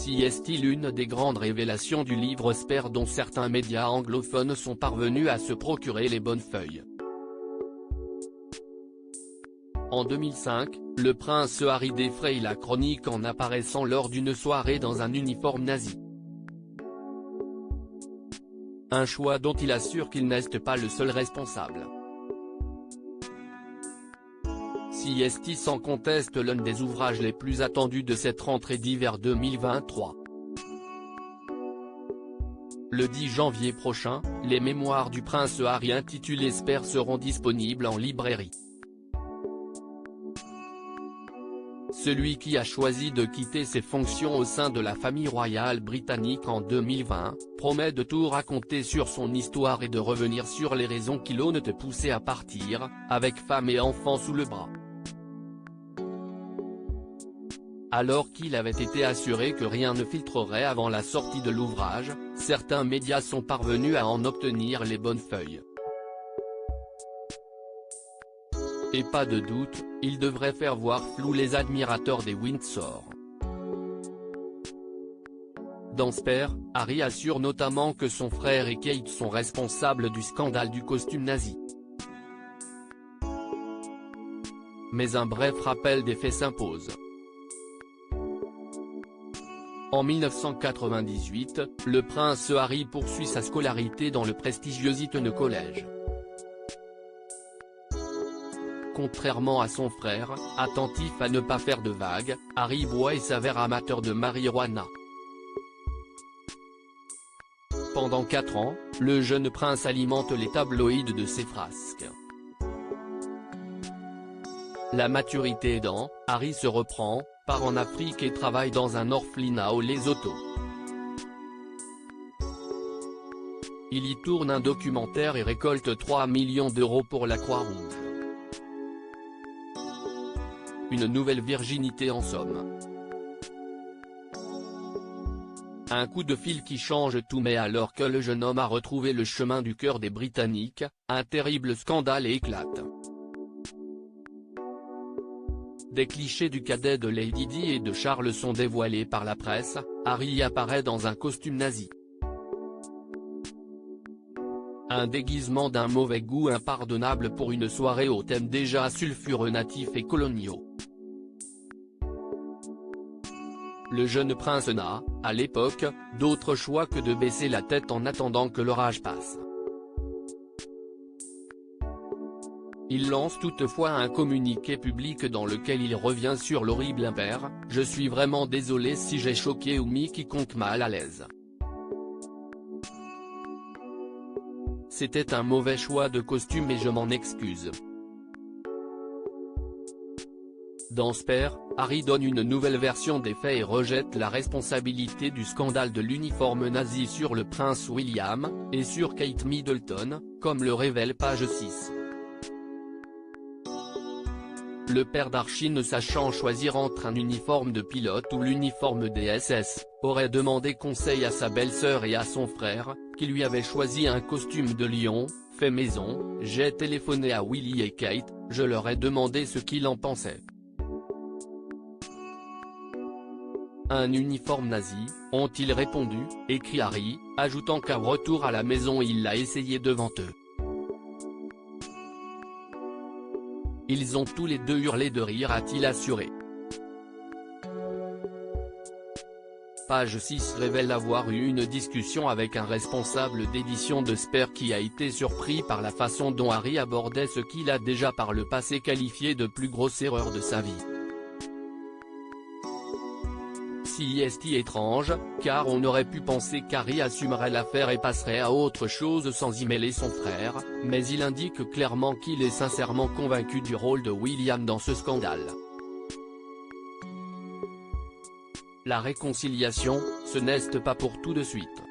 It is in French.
Si est-il l'une des grandes révélations du livre Spare dont certains médias anglophones sont parvenus à se procurer les bonnes feuilles. En 2005, le prince Harry défraye la chronique en apparaissant lors d'une soirée dans un uniforme nazi. Un choix dont il assure qu'il n'est pas le seul responsable. Si est sans conteste l'un des ouvrages les plus attendus de cette rentrée d'hiver 2023. Le 10 janvier prochain, les mémoires du prince Harry intitulées Spare seront disponibles en librairie. Celui qui a choisi de quitter ses fonctions au sein de la famille royale britannique en 2020, promet de tout raconter sur son histoire et de revenir sur les raisons qui l'ont poussé à partir, avec femme et enfants sous le bras. Alors qu'il avait été assuré que rien ne filtrerait avant la sortie de l'ouvrage, certains médias sont parvenus à en obtenir les bonnes feuilles. Et pas de doute, il devrait faire voir flou les admirateurs des Windsor. Dans Spare, Harry assure notamment que son frère et Kate sont responsables du scandale du costume nazi. Mais un bref rappel des faits s'impose. En 1998, le prince Harry poursuit sa scolarité dans le prestigieux Eton College. Contrairement à son frère, attentif à ne pas faire de vagues, Harry boit et s'avère amateur de marijuana. Pendant 4 ans, le jeune prince alimente les tabloïds de ses frasques. La maturité aidant, Harry se reprend, part en Afrique et travaille dans un orphelinat au Lesotho. Il y tourne un documentaire et récolte 3 millions d'euros pour la Croix-Rouge. Une nouvelle virginité en somme. Un coup de fil qui change tout, mais alors que le jeune homme a retrouvé le chemin du cœur des Britanniques, un terrible scandale éclate. Des clichés du cadet de Lady Di et de Charles sont dévoilés par la presse. Harry apparaît dans un costume nazi. Un déguisement d'un mauvais goût impardonnable pour une soirée au thème déjà sulfureux natifs et coloniaux. Le jeune prince n'a, à l'époque, d'autre choix que de baisser la tête en attendant que l'orage passe. Il lance toutefois un communiqué public dans lequel il revient sur l'horrible impair. « Je suis vraiment désolé si j'ai choqué ou mis quiconque mal à l'aise. C'était un mauvais choix de costume et je m'en excuse. » Dans Spare, Harry donne une nouvelle version des faits et rejette la responsabilité du scandale de l'uniforme nazi sur le prince William, et sur Kate Middleton, comme le révèle page 6. Le père d'Archie, ne sachant choisir entre un uniforme de pilote ou l'uniforme des SS, aurait demandé conseil à sa belle-sœur et à son frère, qui lui avaient choisi un costume de lion, fait maison. « J'ai téléphoné à Willie et Kate, je leur ai demandé ce qu'ils en pensaient. Un uniforme nazi, ont-ils répondu ?» écrit Harry, ajoutant qu'à retour à la maison il l'a essayé devant eux. Ils ont tous les deux hurlé de rire, a-t-il assuré. Page 6 révèle avoir eu une discussion avec un responsable d'édition de Spare qui a été surpris par la façon dont Harry abordait ce qu'il a déjà par le passé qualifié de plus grosse erreur de sa vie. Si est étrange, car on aurait pu penser qu'Harry assumerait l'affaire et passerait à autre chose sans y mêler son frère, mais il indique clairement qu'il est sincèrement convaincu du rôle de William dans ce scandale. La réconciliation, ce n'est pas pour tout de suite.